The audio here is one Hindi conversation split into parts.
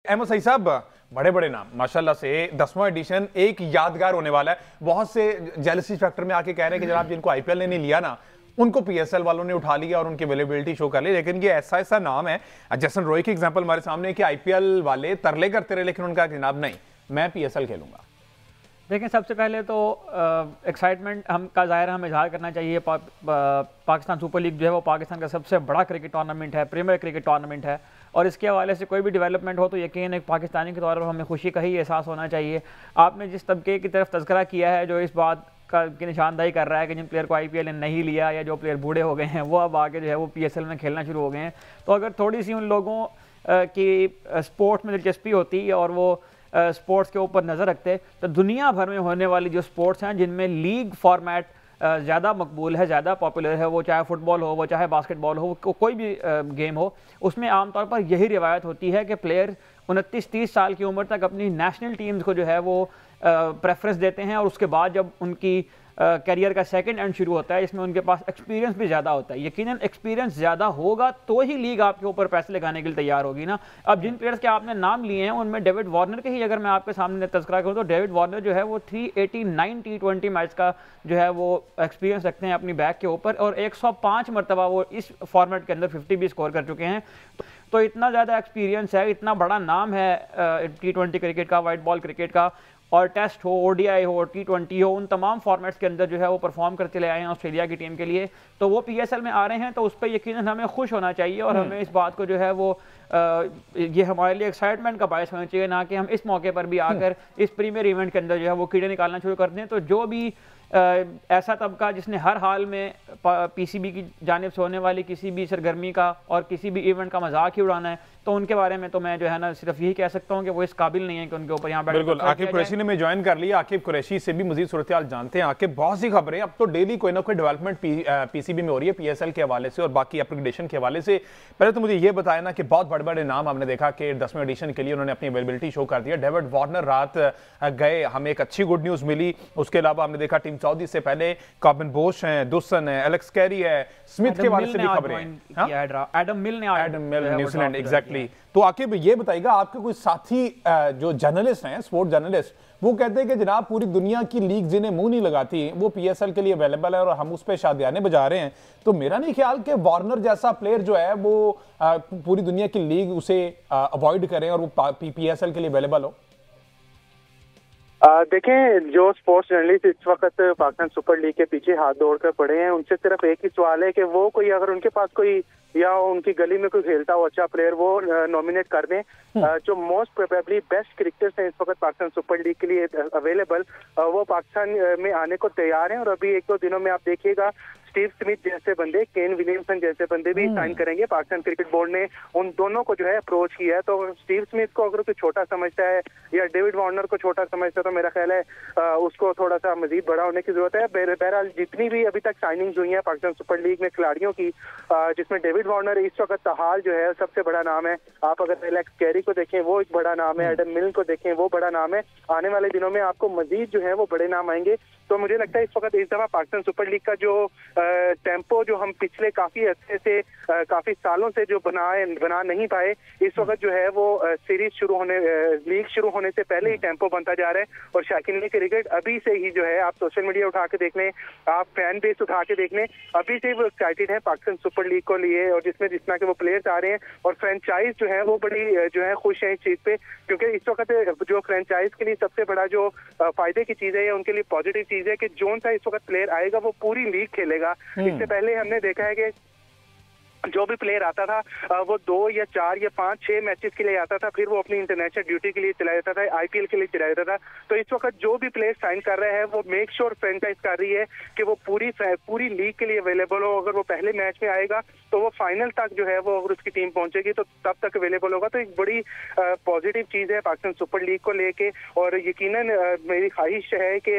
अहमद सईद साहब, बड़े बड़े नाम माशाल्लाह से 10वां एडिशन एक यादगार होने वाला है। बहुत से जेलसी फैक्टर में आके कह रहे हैं कि जनाब जिनको आईपीएल ने नहीं लिया ना, उनको पीएसएल वालों ने उठा लिया और उनकी अवेलेबिलिटी शो कर ली। लेकिन ये ऐसा ऐसा नाम है, जैसन रॉय की एग्जांपल हमारे सामने है कि आईपीएल वाले तरले करते रहे, लेकिन उनका जनाब नहीं, मैं पीएसएल खेलूंगा। देखें, सबसे पहले तो एक्साइटमेंट का ज़ाहिर हमें इजहार करना चाहिए। पाकिस्तान सुपर लीग जो है वो पाकिस्तान का सबसे बड़ा क्रिकेट टूर्नामेंट है, प्रीमियर क्रिकेट टूर्नामेंट है, और इसके हवाले से कोई भी डेवलपमेंट हो तो यकीन एक पाकिस्तानी के तौर पर हमें खुशी का ही एहसास होना चाहिए। आपने जिस तबके की तरफ तज़किरा किया है जो इस बात की निशानदाही कर रहा है कि जिन प्लेयर को आईपीएल ने नहीं लिया या जो प्लेयर बूढ़े हो गए हैं वो अब आगे जो है वो पीएसएल में खेलना शुरू हो गए हैं, तो अगर थोड़ी सी उन लोगों की स्पोर्ट्स में दिलचस्पी होती और वो स्पोर्ट्स के ऊपर नज़र रखते तो दुनिया भर में होने वाली जो स्पोर्ट्स हैं जिनमें लीग फॉर्मेट ज़्यादा मकबूल है, ज़्यादा पॉपुलर है, वो चाहे फुटबॉल हो, वो चाहे बास्केटबॉल हो, कोई भी गेम हो, उसमें आमतौर पर यही रिवायत होती है कि प्लेयर 29-30 साल की उम्र तक अपनी नेशनल टीम्स को जो है वो प्रेफरेंस देते हैं, और उसके बाद जब उनकी करियर का सेकंड एंड शुरू होता है इसमें उनके पास एक्सपीरियंस भी ज़्यादा होता है। यकीनन एक्सपीरियंस ज़्यादा होगा तो ही लीग आपके ऊपर पैसे लगाने के लिए तैयार होगी ना। अब जिन प्लेयर्स के आपने नाम लिए हैं उनमें डेविड वार्नर के ही अगर मैं आपके सामने तज़किरा करूँ तो डेविड वार्नर जो है वो 389 T20 मैच का जो है वो एक्सपीरियंस रखते हैं अपनी बैक के ऊपर, और 105 मरतबा वो इस फॉर्मेट के अंदर 50 भी स्कोर कर चुके हैं। तो इतना ज़्यादा एक्सपीरियंस है, इतना बड़ा नाम है T20 क्रिकेट का, वाइट बॉल क्रिकेट का, और टेस्ट हो, ओडीआई हो, T20 हो, उन तमाम फॉर्मेट्स के अंदर जो है वो परफॉर्म करते ले आए हैं ऑस्ट्रेलिया की टीम के लिए, तो वो पीएसएल में आ रहे हैं, तो उस पर यकीनन हमें खुश होना चाहिए और हमें इस बात को जो है वो ये हमारे लिए एक्साइटमेंट का बायस होना चाहिए, ना कि हम इस मौके पर भी आकर इस प्रीमियर इवेंट के अंदर जो है वो कीड़े निकालना शुरू कर दें। तो जो भी ऐसा तबका जिसने हर हाल में पीसीबी की जानिब से होने वाली किसी भी सरगर्मी का और किसी भी इवेंट का मजाक ही उड़ाना है, तो उनके बारे में तो मैं जो है ना सिर्फ यही कह सकता हूँ कि वो इस काबिल नहीं है कि उनके ऊपर यहाँ पर। बिल्कुल, आकिब कुरैशी ने मैं ज्वाइन कर लिया। आकिब कुरैशी से भी मजीद सूरत हाल जानते हैं। आकिब, बहुत सी खबरें अब तो डेली कोई ना कोई डेवलपमेंट पीसीबी में हो रही है, पीएसएल के हवाले से और बाकी एप्लीकेशन के हवाले से। पहले तो मुझे ये बताया ना कि बहुत बड़े बड़े नाम हमने देखा कि 10वें एडिशन के लिए उन्होंने अपनी अवेलेबिलिटी शो कर दिया। डेविड वार्नर रात गए, हमें एक अच्छी गुड न्यूज़ मिली। उसके अलावा हमने देखा टीम सऊदी से पहले कॉबिन बोश हैं, दुसन है, एलेक्स कैरी है, स्मिथ के हवाले से भी खबरें हैं। एडम मिल न्यूजीलैंड, एग्जैक्टली। तो आकिब ये बताइएगा, आपके कोई साथी जो जर्नलिस्ट हैं, स्पोर्ट जर्नलिस्ट, वो कहते हैं कि जनाब पूरी दुनिया की लीग जिन्हें मुंह नहीं लगाती वो पीएसएल के लिए अवेलेबल है और हम उस पर शादियाने बजा रहे हैं। तो मेरा नहीं ख्याल कि वार्नर जैसा प्लेयर जो है वो पूरी दुनिया की लीग उसे अवॉइड करें और वो पीएसएल के लिए अवेलेबल हो। देखें, जो स्पोर्ट्स जर्नलिस्ट इस वक्त पाकिस्तान सुपर लीग के पीछे हाथ दौड़कर पड़े हैं, उनसे सिर्फ एक ही सवाल है कि वो कोई, अगर उनके पास कोई या उनकी गली में कोई खेलता हो अच्छा प्लेयर, वो नॉमिनेट कर दें। जो मोस्ट प्रोबेबली बेस्ट क्रिकेटर्स हैं इस वक्त पाकिस्तान सुपर लीग के लिए अवेलेबल, वो पाकिस्तान में आने को तैयार हैं, और अभी 1-2 दिनों में आप देखिएगा स्टीव स्मिथ जैसे बंदे, केन विलियमसन जैसे बंदे भी साइन करेंगे। पाकिस्तान क्रिकेट बोर्ड ने उन दोनों को जो है अप्रोच किया है। तो स्टीव स्मिथ को अगर कोई छोटा समझता है या डेविड वार्नर को छोटा समझता है तो मेरा ख्याल है उसको थोड़ा सा मजीद बड़ा होने की जरूरत है। बहरहाल जितनी भी अभी तक साइनिंग्स हुई है पाकिस्तान सुपर लीग में खिलाड़ियों की, जिसमें डेविड वार्नर इस वक्त हाल जो है सबसे बड़ा नाम है। आप अगर एलेक्स कैरी को देखें वो एक बड़ा नाम है, एडम मिल को देखें वो बड़ा नाम है। आने वाले दिनों में आपको मजीद जो है वो बड़े नाम आएंगे। तो मुझे लगता है इस वक्त इस दफा पाकिस्तान सुपर लीग का जो टेम्पो जो हम पिछले काफी अर्से से काफी सालों से जो बना नहीं पाए, इस वक्त जो है वो सीरीज शुरू होने, लीग शुरू होने से पहले ही टेम्पो बनता जा रहा है। और शाकिन क्रिकेट अभी से ही जो है, आप सोशल मीडिया उठा के देख लें, आप फैन बेस उठा के देख लें, अभी से वो एक्साइटेड है पाकिस्तान सुपर लीग को लिए, और जिसमें जिस तरह के वो प्लेयर्स आ रहे हैं और फ्रेंचाइज जो है वो बड़ी जो है खुश है इस चीज पे, क्योंकि इस वक्त जो फ्रेंचाइज के लिए सबसे बड़ा जो फायदे की चीज है या उनके लिए पॉजिटिव चीज है कि जोन सा इस वक्त प्लेयर आएगा वो पूरी लीग खेलेगा। इससे पहले हमने देखा है कि जो भी प्लेयर आता था वो 2 या 4 या 5-6 मैचेस के लिए आता था, फिर वो अपनी इंटरनेशनल ड्यूटी के लिए चला जाता था, आईपीएल के लिए चला जाता था। तो इस वक्त जो भी प्लेयर साइन कर रहे हैं वो मेक श्योर फ्रेंचाइज कर रही है कि वो पूरी लीग के लिए अवेलेबल हो। अगर वो पहले मैच में आएगा तो वो फाइनल तक जो है वो, अगर उसकी टीम पहुंचेगी तो तब तक अवेलेबल होगा। तो एक बड़ी पॉजिटिव चीज है पाकिस्तान सुपर लीग को लेके। और यकीनन मेरी ख्वाहिश है कि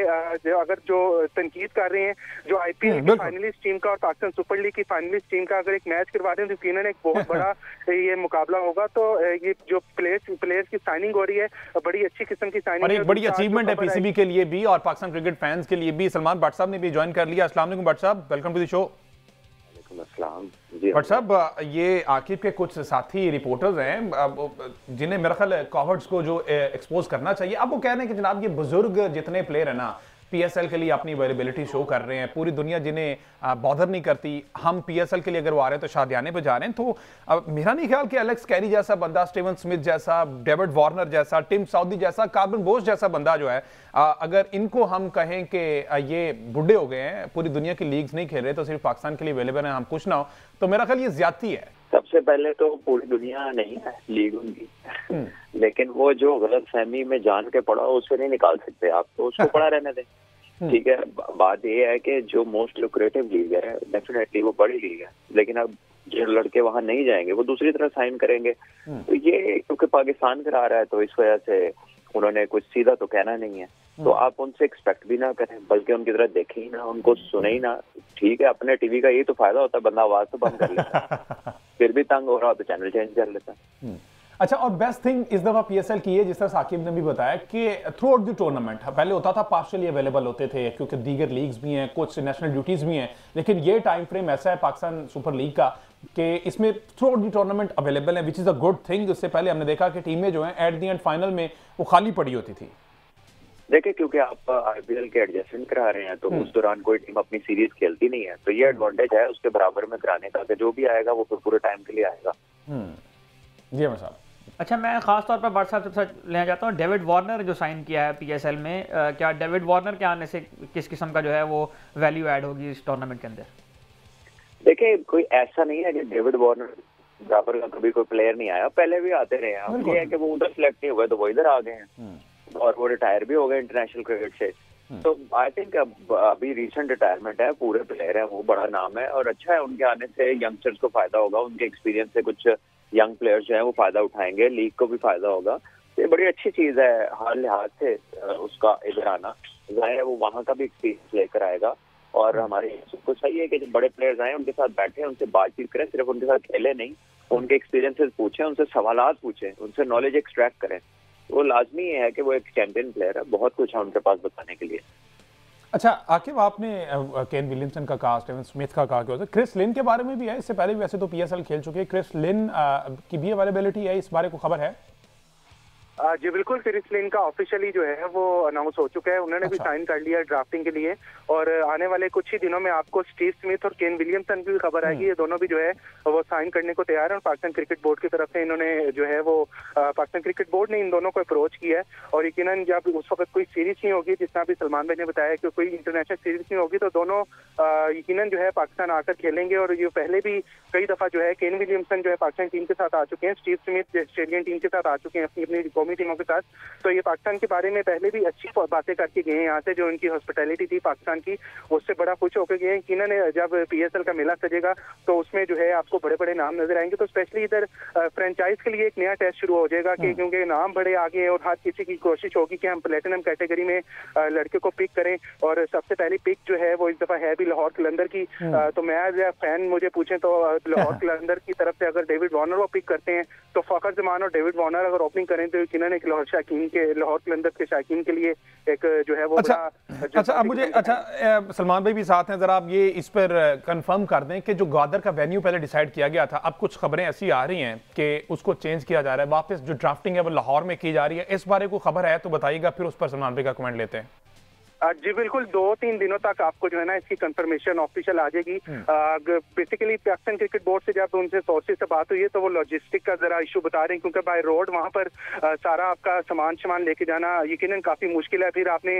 अगर जो तनकीद कर रहे हैं जो आईपीएल की फाइनलिस्ट टीम का और पाकिस्तान सुपर लीग की फाइनलिस्ट टीम का, अगर एक मैच करवाते हैं तो यकीनन एक बहुत बड़ा ये मुकाबला होगा। तो ये जो प्लेयर्स की साइनिंग हो रही है बड़ी अच्छी किस्म की साइनिंग और एक बड़ी अचीवमेंट है पीसीबी के लिए भी और पाकिस्तान क्रिकेट फैंस के लिए भी। सलमान भट्ट साहब ने भी ज्वाइन कर लिया। अस्सलाम वालेकुम भट्ट साहब, वेलकम टू द शो। वालेकुम अस्सलाम जी। बट साहब ये आकिब के कुछ साथी रिपोर्टर्स हैं जिन्हें मेरा ख्याल कॉवर्ड्स को जो एक्सपोज करना चाहिए, अब वो कह रहे हैं कि जनाब ये बुजुर्ग जितने प्लेयर हैं ना पीएसएल के लिए अपनी अवेलेबिलिटी शो कर रहे हैं, पूरी दुनिया जिन्हें बॉदर नहीं करती, हम पीएसएल के लिए अगर वो आ रहे हैं तो शादियाने पे जा रहे हैं। तो मेरा नहीं ख्याल कि एलेक्स कैरी जैसा बंदा, स्टीवन स्मिथ जैसा, डेविड वार्नर जैसा, टिम साउदी जैसा, कार्बन बोस जैसा बंदा जो है, अगर इनको हम कहें कि ये बुढ़े हो गए हैं, पूरी दुनिया की लीग्स नहीं खेल रहे तो सिर्फ पाकिस्तान के लिए अवेलेबल है, हम कुछ ना हो, तो मेरा ख्याल ये ज्यादती है। सबसे पहले तो पूरी दुनिया नहीं है लीग उनकी, लेकिन वो जो गलत फहमी में जान के पड़ा उससे नहीं निकाल सकते आप, तो उसको पड़ा रहने दें। ठीक है, बात ये है कि जो मोस्ट लुक्रेटिव लीग है डेफिनेटली वो बड़ी लीग है, लेकिन अब जो लड़के वहां नहीं जाएंगे वो दूसरी तरह साइन करेंगे। तो ये क्योंकि पाकिस्तान करा रहा है तो इस वजह से उन्होंने कुछ सीधा तो कहना नहीं है, तो आप उनसे एक्सपेक्ट भी ना करें, बल्कि उनकी तरह देखें ही ना, उनको सुने ही ना। ठीक है, अपने टीवी का यही तो फायदा होता है, बंदा आवाज तो बंद कर लेता है, फिर भी तंग हो रहा हो तो चैनल चेंज कर लेता है। अच्छा, और बेस्ट थिंग इस दफा पीएसएल की है, जिस तरह साकिब ने भी बताया कि थ्रू आउट द टूर्नामेंट, पहले होता था पार्शियली अवेलेबल होते थे क्योंकि दीगर लीग्स भी हैं, कुछ नेशनल ड्यूटीज भी हैं, लेकिन ये टाइम फ्रेम ऐसा है पाकिस्तान सुपर लीग का कि इसमें throughout the tournament available है, which is a good thing. उससे पहले हमने देखा कि टीमें जो हैं एट द एंड फाइनल में वो खाली पड़ी होती थी। देखिए, क्योंकि आप आईपीएल के एडजस्टमेंट करा रहे हैं तो उस दौरान कोई टीम अपनी सीरीज खेलती नहीं है, तो ये एडवांटेज है उसके बराबर में कराने का कि जो भी आएगा वो पूरे टाइम के लिए आएगा। जी साहब। अच्छा, मैं खास तौर पर बट साहब से लेना चाहता हूँ, डेविड वार्नर जो साइन किया है पीएसएल में, क्या डेविड वार्नर के आने से किस किस्म का जो है वो वैल्यू ऐड होगी इस टूर्नामेंट के अंदर? देखिए, कोई ऐसा नहीं है कि डेविड वार्नर बराबर का कभी कोई प्लेयर नहीं आया, पहले भी आते रहे हैं। अब ये है कि वो उधर सिलेक्ट नहीं हुए तो वो इधर आ गए हैं और वो रिटायर भी हो गए इंटरनेशनल क्रिकेट से। तो आई थिंक अभी रिसेंट रिटायरमेंट है, पूरे प्लेयर है, वो बड़ा नाम है और अच्छा है, उनके आने से यंगस्टर्स को फायदा होगा, उनके एक्सपीरियंस से कुछ यंग प्लेयर्स जो है वो फायदा उठाएंगे, लीग को भी फायदा होगा। ये बड़ी अच्छी चीज है हर लिहाज से उसका इधर आना, जाहिर है वो वहाँ का भी एक्सपीरियंस लेकर आएगा। और हमारे सबको सही है कि जब बड़े प्लेयर्स आए उनके साथ बैठे, उनसे बातचीत करें, सिर्फ उनके साथ खेले नहीं, उनके एक्सपीरियंसेस पूछें, उनसे सवालात पूछें, उनसे नॉलेज एक्सट्रैक्ट करें। वो लाजमी है कि वो एक चैंपियन प्लेयर है, बहुत कुछ है उनके पास बताने के लिए। अच्छा आकिब, आपने केन विलियमसन का कहा, स्टीवन स्मिथ का कहा, कि क्रिस लिन के बारे में भी है, इससे पहले भी वैसे तो पीएसएल खेल चुके हैं, क्रिस लिन की भी अवेलेबिलिटी है, इस बारे को खबर है? जी बिल्कुल, क्रिस लिन का ऑफिशियली जो है वो अनाउंस हो चुका है, उन्होंने भी साइन कर लिया ड्राफ्टिंग के लिए और आने वाले कुछ ही दिनों में आपको स्टीव स्मिथ और केन विलियमसन की भी खबर आएगी। ये दोनों भी जो है वो साइन करने को तैयार है और पाकिस्तान क्रिकेट बोर्ड की तरफ से इन्होंने जो है वो पाकिस्तान क्रिकेट बोर्ड ने इन दोनों को अप्रोच किया है और यकीनन जब उस वक्त कोई सीरीज नहीं होगी, जिस तरह भी सलमान भाई ने बताया कि कोई इंटरनेशनल सीरीज नहीं होगी, तो दोनों यकीनन जो है पाकिस्तान आकर खेलेंगे। और ये पहले भी कई दफा जो है केन विलियमसन जो है पाकिस्तान टीम के साथ आ चुके हैं, स्टीव स्मिथ ऑस्ट्रेलियन टीम के साथ आ चुके हैं, अपनी अपनी कौमी टीमों के साथ, तो ये पाकिस्तान के बारे में पहले भी अच्छी बातें करके गए हैं। यहाँ से जो उनकी हॉस्पिटैलिटी थी पाकिस्तान की, उससे बड़ा खुश होकर गए हैं। यकीनन जब पीएसएल का मेला सजेगा तो उसमें जो है आपको बड़े बड़े नाम नजर आएंगे। तो स्पेशली इधर फ्रेंचाइज के लिए एक नया टेस्ट शुरू हो जाएगा कि क्योंकि नाम बड़े आगे और हर किसी की कोशिश होगी कि हम प्लेटिनम कैटेगरी में लड़के को पिक करें। और सबसे पहली पिक जो है वो इस दफा है भी लाहौर कलंदर की। तो मैं एज ए फैन मुझे पूछें तो लाहौर कलंदर की तरफ से अगर डेविड वार्नर को पिक करते हैं तो फखर जमान और डेविड वार्नर अगर ओपनिंग करें तो यकीनन एक लाहौर शाकीन के, लाहौर कलंदर के शाकीन के लिए एक जो है वो अच्छा अब मुझे सलमान भाई भी साथ हैं, जरा आप ये इस पर कंफर्म कर दें कि जो ग्वादर का वेन्यू पहले डिसाइड किया गया था, अब कुछ खबरें ऐसी आ रही हैं कि उसको चेंज किया जा रहा है, वापस जो ड्राफ्टिंग है वो लाहौर में की जा रही है, इस बारे को खबर है तो बताइएगा, फिर उस पर सलमान भाई का कमेंट लेते हैं। जी बिल्कुल, 2-3 दिनों तक आपको जो है ना इसकी कंफर्मेशन ऑफिशियल आ जाएगी। बेसिकली पाकिस्तान क्रिकेट बोर्ड से जब उनसे सोर्सेज से बात हुई है तो वो लॉजिस्टिक का जरा इशू बता रहे हैं, क्योंकि बाय रोड वहां पर सारा आपका सामान लेके जाना यकीनन काफी मुश्किल है। फिर आपने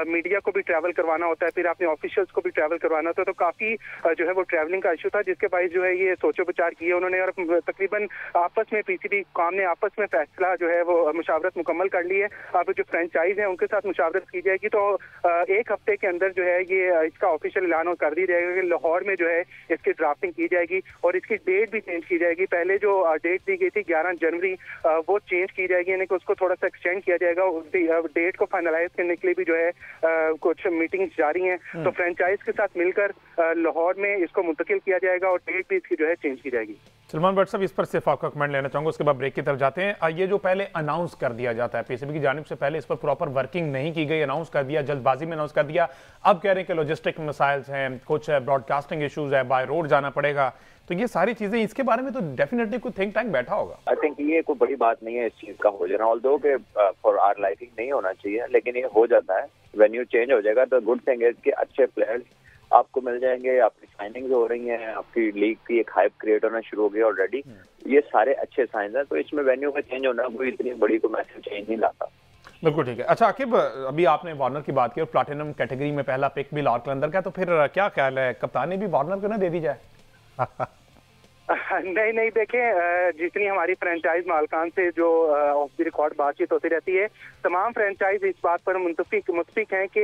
मीडिया को भी ट्रैवल करवाना होता है, फिर आपने ऑफिशियल्स को भी ट्रैवल करवाना होता है, तो काफी जो है वो ट्रैवलिंग का इशू था, जिसके बायस जो है ये सोचो विचार किए उन्होंने और तकरीबन आपस में पीसीबी काम ने आपस में फैसला जो है वो मुशावरत मुकम्मल कर ली है। अब जो फ्रेंचाइज है उनके साथ मुशावरत की जाएगी, तो एक हफ्ते के अंदर जो है ये इसका ऑफिशियल ऐलान कर दिया जाएगा कि लाहौर में जो है इसकी ड्राफ्टिंग की जाएगी और इसकी डेट भी चेंज की जाएगी। पहले जो डेट दी गई थी 11 जनवरी वो चेंज की जाएगी, यानी कि उसको थोड़ा सा एक्सटेंड किया जाएगा। डेट को फाइनलाइज करने के लिए भी जो है कुछ मीटिंग्स जारी हैं, तो फ्रेंचाइज के साथ मिलकर लाहौर में इसको मुंतकिल किया जाएगा और डेट भी इसकी जो है चेंज की जाएगी। सलमान भट्ट साहब, इस पर सिर्फ आपका कमेंट लेना चाहूंगा, उसके बाद ब्रेक की तरफ जाते हैं। ये जो पहले अनाउंस कर दिया जाता है पीसीबी की जानिब से, पहले इस पर प्रॉपर वर्किंग नहीं की गई, अनाउंस कर दिया जल्दबाजी जल्दबाजी में अनाउंस कर दिया, अब कह रहे हैं कि लॉजिस्टिक मसाइल हैं, कुछ ब्रॉडकास्टिंग इशूज है, बाय रोड जाना पड़ेगा, तो ये सारी चीजें, इसके बारे में तो डेफिनेटली कोई थिंक टैंक बैठा होगा। आई थिंक ये कोई बड़ी बात नहीं है इस चीज का हो जाना, ऑल्दो के फॉर आवर लाइकिंग नहीं होना चाहिए, लेकिन ये हो जाता है। वेन्यू चेंज हो जाएगा तो गुड थिंग है कि अच्छे प्लेयर्स आपको मिल जाएंगे, आपकी साइनिंग्स हो रही हैं, आपकी लीग की एक हाइप क्रिएट होना शुरू हो गई ऑलरेडी, ये सारे अच्छे साइंस हैं। तो इसमें वेन्यू का चेंज होना कोई इतनी बड़ी को मैसेज चेंज नहीं लाता। बिल्कुल ठीक है। अच्छा आकिब, अभी आपने वार्नर की बात की और प्लैटिनम कैटेगरी में पहला पिक भी लॉर्ड कलंदर का, तो फिर क्या ख्याल है, कप्तानी भी वार्नर को ना दे दी जाए? नहीं देखें, जितनी हमारी फ्रेंचाइज मालकान से जो ऑफ द रिकॉर्ड बातचीत होती रहती है, तमाम फ्रेंचाइज इस बात पर मुत्फिक हैं कि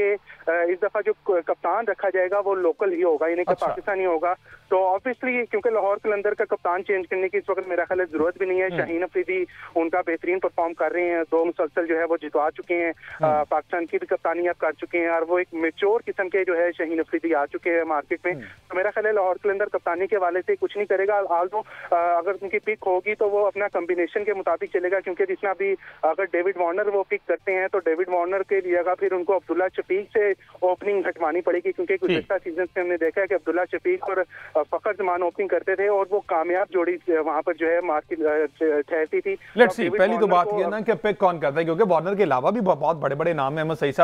इस दफा जो कप्तान रखा जाएगा वो लोकल ही होगा, यानी कि पाकिस्तानी होगा। तो ऑब्वियसली क्योंकि लाहौर कलंदर का कप्तान चेंज करने की इस वक्त मेरा ख्याल जरूरत भी नहीं है। शाहीन अफरीदी उनका बेहतरीन परफॉर्म कर रहे हैं, 2 मुसलसल जो है वो जितवा चुके हैं, पाकिस्तान की भी कप्तानी अब कर चुके हैं, और वो एक मेच्योर किस्म के जो है शाहीन अफरीदी आ चुके हैं मार्केट में। तो मेरा ख्याल है लाहौर कलंदर कप्तानी के हवाले से कुछ नहीं करेगा। आल्दो अगर उनकी पिक होगी तो वो अपना कॉम्बिनेशन के मुताबिक चलेगा, क्योंकि जिसमें अभी अगर डेविड वार्नर वो पिक करते हैं तो डेविड वार्नर के जगह फिर उनको अब्दुल्ला शफीक से ओपनिंग हटवानी पड़ेगी, क्योंकि गुज़श्ता सीजन में हमने देखा है कि अब्दुल्ला शफीक और फखर जमान ओपनिंग करते थे और वो कामयाब जोड़ी वहां पर जो है मार्केट ठहरती थी। लेट्स सी, पहली तो बात ये ना कि पिक कौन करता है, क्योंकि वार्नर के अलावा भी बहुत बड़े बड़े नाम है। अहमद सईद साहब